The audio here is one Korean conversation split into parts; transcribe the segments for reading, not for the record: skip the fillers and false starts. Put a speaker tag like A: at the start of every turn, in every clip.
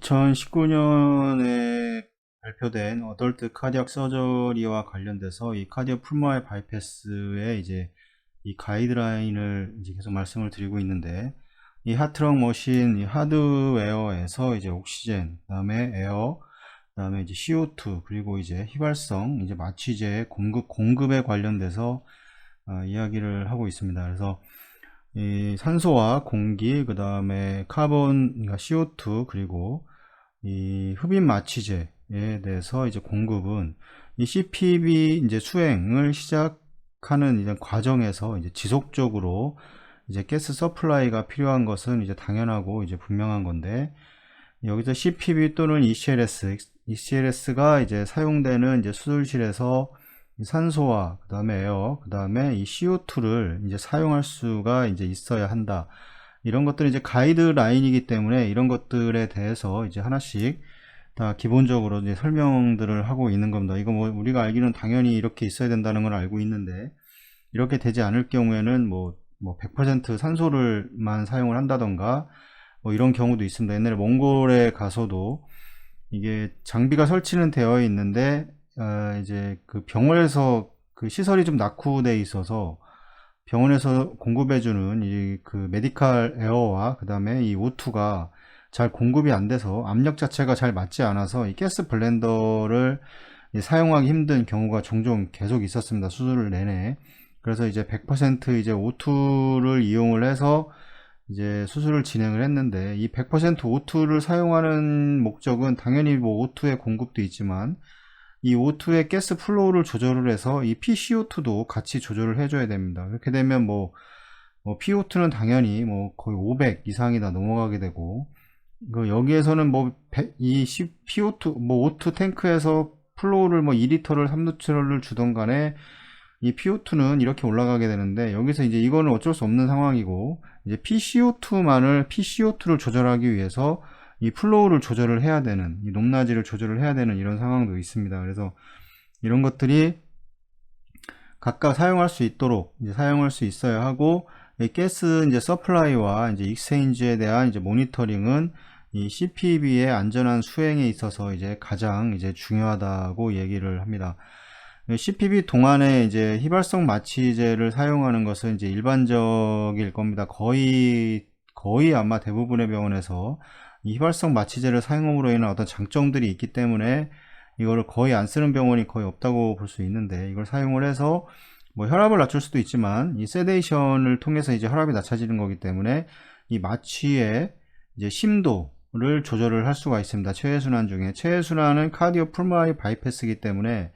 A: 2019년에 발표된 어덜트 카디악 서저리와 관련돼서 이 카디오 풀마의 바이패스의 이제 이 가이드라인을 이제 계속 말씀을 드리고 있는데, 이 하트럭 머신 이 하드웨어에서 이제 옥시젠, 그다음에 에어, 그다음에 이제 CO2, 그리고 이제 휘발성 이제 마취제 공급에 관련돼서 이야기를 하고 있습니다. 그래서 이 산소와 공기, 그 다음에 카본, 그러니까 CO2, 그리고 이 흡입 마취제에 대해서 이제 공급은 이 CPV 이제 수행을 시작하는 이제 과정에서 이제 지속적으로 이제 가스 서플라이가 필요한 것은 이제 당연하고 이제 분명한 건데, 여기서 CPV 또는 ECLS가 이제 사용되는 이제 수술실에서 산소와 그 다음에 에어, 그 다음에 이 CO2를 이제 사용할 수가 이제 있어야 한다. 이런 것들은 이제 가이드라인이기 때문에 이런 것들에 대해서 이제 하나씩 다 기본적으로 이제 설명들을 하고 있는 겁니다. 이거 뭐 우리가 알기로는 당연히 이렇게 있어야 된다는 걸 알고 있는데, 이렇게 되지 않을 경우에는 뭐 100% 산소를만 사용을 한다던가 뭐 이런 경우도 있습니다. 옛날에 몽골에 가서도 이게 장비가 설치는 되어 있는데 이제 그 병원에서 그 시설이 좀 낙후돼 있어서 병원에서 공급해주는 이 그 메디칼 에어와 그 다음에 이 O2가 잘 공급이 안 돼서 압력 자체가 잘 맞지 않아서 이 가스 블렌더를 사용하기 힘든 경우가 종종 계속 있었습니다. 수술을 내내. 그래서 이제 100% 이제 O2를 이용을 해서 이제 수술을 진행을 했는데, 이 100% O2를 사용하는 목적은 당연히 뭐 O2의 공급도 있지만 이 O2의 가스 플로우를 조절을 해서 이 PCO2도 같이 조절을 해줘야 됩니다. 이렇게 되면 뭐 PO2는 당연히 뭐 거의 500 이상이 다 넘어가게 되고, 여기에서는 뭐 이 PO2 뭐 O2 탱크에서 플로우를 뭐 2리터를 3리터를 주던 간에 이 PO2는 이렇게 올라가게 되는데, 여기서 이제 이거는 어쩔 수 없는 상황이고, 이제 PCO2를 조절하기 위해서 이 플로우를 조절을 해야 되는, 이 높낮이를 조절을 해야 되는 이런 상황도 있습니다. 그래서 이런 것들이 각각 사용할 수 있도록 이제 사용할 수 있어야 하고, 이 가스 이제 서플라이와 이제 익스체인지에 대한 이제 모니터링은 이 CPV의 안전한 수행에 있어서 이제 가장 이제 중요하다고 얘기를 합니다. CPV 동안에 이제 휘발성 마취제를 사용하는 것은 이제 일반적일 겁니다. 거의 아마 대부분의 병원에서 이 휘발성 마취제를 사용함으로 인한 어떤 장점들이 있기 때문에 이거를 거의 안 쓰는 병원이 거의 없다고 볼 수 있는데, 이걸 사용을 해서 뭐 혈압을 낮출 수도 있지만 이 세데이션을 통해서 이제 혈압이 낮아지는 거기 때문에 이 마취의 이제 심도를 조절을 할 수가 있습니다. 최해순환 중에 최해순환은 카디오 풀마이 바이패스이기 때문에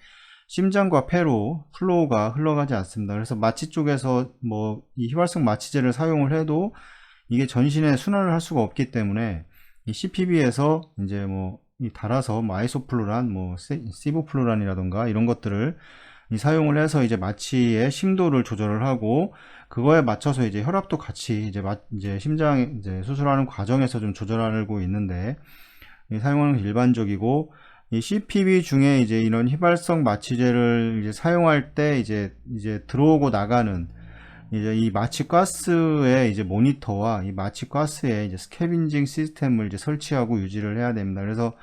A: 심장과 폐로 플로우가 흘러가지 않습니다. 그래서 마취 쪽에서 뭐 이 휘발성 마취제를 사용을 해도 이게 전신에 순환을 할 수가 없기 때문에 이 CPV에서 이제 뭐 달아서 뭐 아이소플루란, 뭐 시보플루란이라던가 이런 것들을 사용을 해서 이제 마취의 심도를 조절을 하고, 그거에 맞춰서 이제 혈압도 같이 이제 심장 이제 수술하는 과정에서 좀 조절하고 있는데, 사용하는 게 일반적이고, 이 CPV 중에 이제 이런 휘발성 마취제를 이제 사용할 때 이제 들어오고 나가는 이제 이 마취 가스의 이제 모니터와 이 마취 가스의 이제 스캐빈징 시스템을 이제 설치하고 유지를 해야 됩니다. 그래서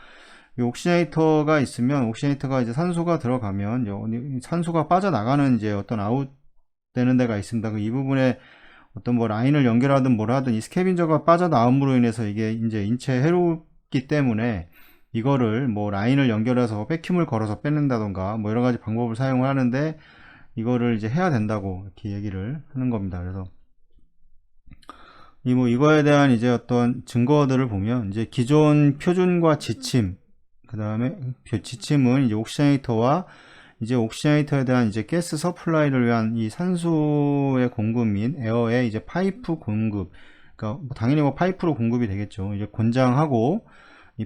A: 이 옥시네이터가 있으면, 옥시네이터가 이제 산소가 들어가면 산소가 빠져나가는 이제 어떤 아웃 되는 데가 있습니다. 이 부분에 어떤 뭐 라인을 연결하든 뭘 하든 이 스캐빈저가 빠져나옴으로 인해서 이게 이제 인체에 해롭기 때문에 이거를 뭐 라인을 연결해서 백큐을 걸어서 뺏는다던가 뭐 여러 가지 방법을 사용을 하는데, 이거를 이제 해야 된다고 이렇게 얘기를 하는 겁니다. 그래서 이거에 대한 이제 어떤 증거들을 보면, 이제 기존 표준과 지침, 그 다음에 지침은 이제 옥시네이터와 이제 옥시네이터에 대한 이제 가스 서플라이를 위한 이 산소의 공급 및 에어의 이제 파이프 공급, 그러니까 뭐 당연히 뭐 파이프로 공급이 되겠죠. 이제 권장하고,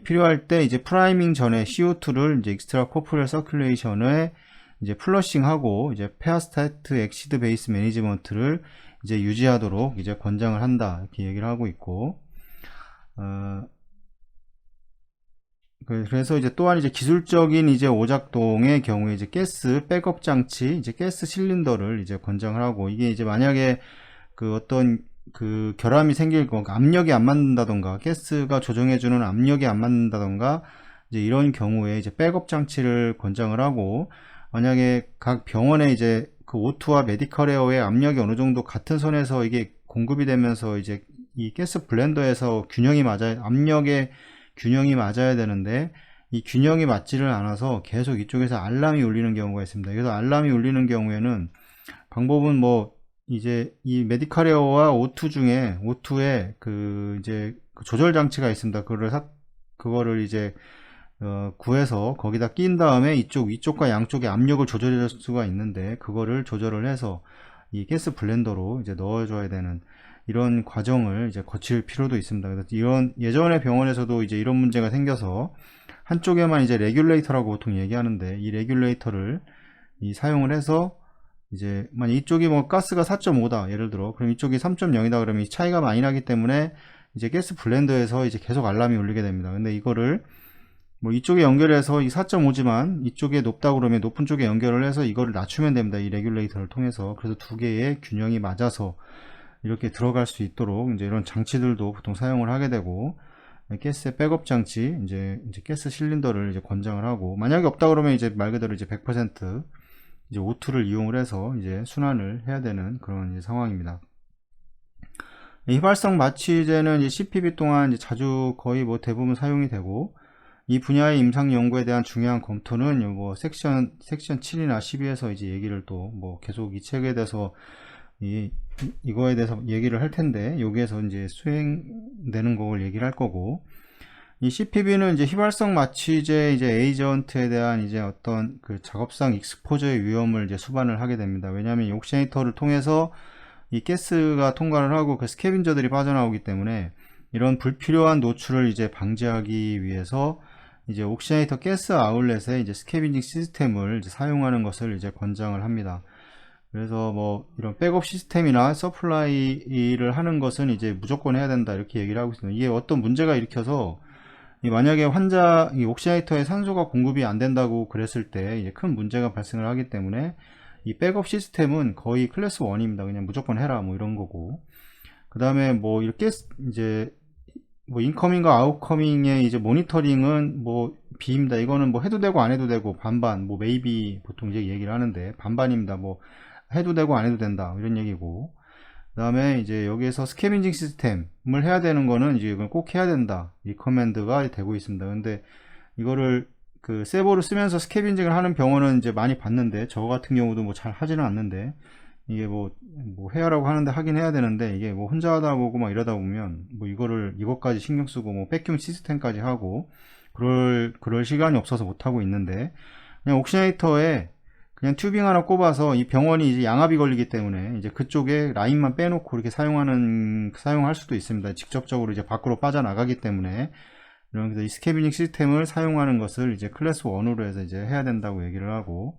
A: 필요할 때 이제 프라이밍 전에 CO2를 이제 익스트라 코프리얼 서큘레이션에 이제 플러싱하고 이제 페어스타트 엑시드 베이스 매니지먼트를 이제 유지하도록 이제 권장을 한다, 이렇게 얘기를 하고 있고, 그래서 이제 또한 이제 기술적인 이제 오작동의 경우에 이제 가스 백업 장치, 이제 가스 실린더를 이제 권장을 하고, 이게 이제 만약에 그 어떤 그 결함이 생길 거, 압력이 안 맞는다던가, 가스가 조정해주는 압력이 안 맞는다던가, 이제 이런 경우에 이제 백업 장치를 권장을 하고, 만약에 각 병원에 이제 그 O2와 메디컬 에어의 압력이 어느 정도 같은 선에서 이게 공급이 되면서 이제 이 가스 블렌더에서 균형이 맞아야, 압력의 균형이 맞아야 되는데, 이 균형이 맞지를 않아서 계속 이쪽에서 알람이 울리는 경우가 있습니다. 그래서 알람이 울리는 경우에는 방법은 뭐 이제 이 메디컬 에어와 O2 중에 O2에 그 이제 그 조절 장치가 있습니다. 그거를 이제 구해서 거기다 낀 다음에 위쪽과 양쪽의 압력을 조절해 줄 수가 있는데, 그거를 조절을 해서 이 가스 블렌더로 이제 넣어줘야 되는 이런 과정을 이제 거칠 필요도 있습니다. 그래서 이런 예전에 병원에서도 이제 이런 문제가 생겨서 한쪽에만 이제 레귤레이터라고 보통 얘기하는데, 이 레귤레이터를 사용을 해서 이제 만약 이쪽이 뭐 가스가 4.5다 예를 들어, 그럼 이쪽이 3.0이다 그러면 이 차이가 많이 나기 때문에 이제 가스 블렌더에서 이제 계속 알람이 울리게 됩니다. 근데 이거를 뭐 이쪽에 연결해서 이 4.5지만 이쪽에 높다고 그러면 높은 쪽에 연결을 해서 이거를 낮추면 됩니다. 이 레귤레이터를 통해서. 그래서 두 개의 균형이 맞아서 이렇게 들어갈 수 있도록 이제 이런 장치들도 보통 사용을 하게 되고, 가스의 백업 장치, 이제 가스 실린더를 이제 권장을 하고, 만약에 없다 그러면 이제 말 그대로 이제 100% 이제 O2를 이용을 해서 이제 순환을 해야 되는 그런 이제 상황입니다. 휘발성 마취제는 이제 CPB 동안 이제 자주 거의 뭐 대부분 사용이 되고, 이 분야의 임상 연구에 대한 중요한 검토는 뭐 섹션 7이나 12에서 이제 얘기를 또 뭐 계속 이 책에 대해서 이거에 대해서 얘기를 할 텐데, 여기에서 이제 수행되는 걸 얘기를 할 거고, 이 CPB는 이제 휘발성 마취제 이제 에이전트에 대한 이제 어떤 그 작업상 익스포저의 위험을 이제 수반을 하게 됩니다. 왜냐하면 이 옥시네이터를 통해서 이 가스가 통과를 하고 그 스캐빈저들이 빠져나오기 때문에 이런 불필요한 노출을 이제 방지하기 위해서 이제 옥시네이터 가스 아울렛에 이제 스캐빈징 시스템을 이제 사용하는 것을 이제 권장을 합니다. 그래서 뭐 이런 백업 시스템이나 서플라이를 하는 것은 이제 무조건 해야 된다 이렇게 얘기를 하고 있습니다. 이게 어떤 문제가 일으켜서 만약에 이 옥시네이터에 산소가 공급이 안 된다고 그랬을 때 이제 큰 문제가 발생을 하기 때문에 이 백업 시스템은 거의 클래스 1입니다. 그냥 무조건 해라 뭐 이런 거고, 그 다음에 뭐 이렇게 이제 뭐 인커밍과 아웃커밍의 이제 모니터링은 뭐 B입니다. 이거는 뭐 해도 되고 안 해도 되고 반반, 뭐 메이비 보통 이제 얘기를 하는데 반반입니다. 뭐 해도 되고 안 해도 된다 이런 얘기고, 그 다음에 이제 여기에서 스캐빈징 시스템을 해야 되는 거는 이제 이건 꼭 해야 된다 리커맨드가 되고 있습니다. 근데 이거를 그 세보를 쓰면서 스캐빈징을 하는 병원은 이제 많이 봤는데, 저 같은 경우도 뭐 잘 하지는 않는데, 이게 뭐 해야라고 하는데 하긴 해야 되는데, 이게 뭐 혼자 하다 보고 막 이러다 보면 뭐 이것까지 신경 쓰고 뭐 백큐 시스템까지 하고 그럴 시간이 없어서 못 하고 있는데, 그냥 옥시네이터에 그냥 튜빙 하나 꼽아서 이 병원이 이제 양압이 걸리기 때문에 이제 그쪽에 라인만 빼놓고 이렇게 사용할 수도 있습니다. 직접적으로 이제 밖으로 빠져나가기 때문에. 그래서 이 스캐비닝 시스템을 사용하는 것을 이제 클래스 1으로 해서 이제 해야 된다고 얘기를 하고,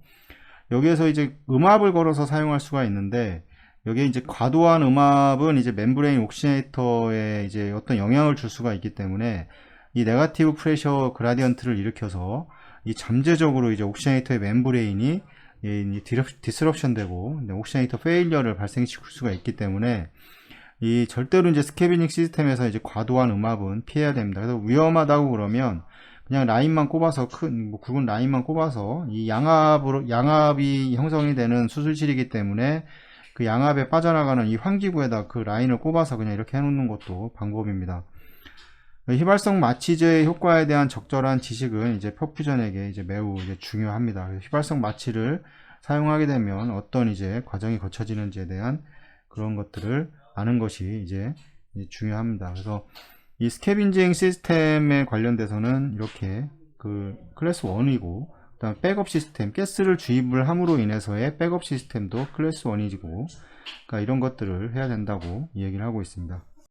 A: 여기에서 이제 음압을 걸어서 사용할 수가 있는데, 여기에 이제 과도한 음압은 이제 멤브레인 옥시네이터에 이제 어떤 영향을 줄 수가 있기 때문에 이 네거티브 프레셔 그라디언트를 일으켜서 이 잠재적으로 이제 옥시네이터의 멤브레인이 디스럽션 되고 옥시네이터 페일리어를 발생시킬 수가 있기 때문에 이 절대로 이제 스캐비닝 시스템에서 이제 과도한 음압은 피해야 됩니다. 그래서 위험하다고 그러면 그냥 라인만 꼽아서 굵은 라인만 꼽아서 이 양압이 형성이 되는 수술실이기 때문에 그 양압에 빠져나가는 이 환기구에다 그 라인을 꼽아서 그냥 이렇게 해놓는 것도 방법입니다. 휘발성 마취제의 효과에 대한 적절한 지식은 이제 퍼퓨전에게 이제 매우 이제 중요합니다. 휘발성 마취를 사용하게 되면 어떤 이제 과정이 거쳐지는지에 대한 그런 것들을 아는 것이 이제 중요합니다. 그래서 이 스캐빈징 시스템에 관련돼서는 이렇게 그 클래스 1이고, 그다음 백업 시스템, 가스를 주입을 함으로 인해서의 백업 시스템도 클래스 1이고, 그러니까 이런 것들을 해야 된다고 얘기를 하고 있습니다.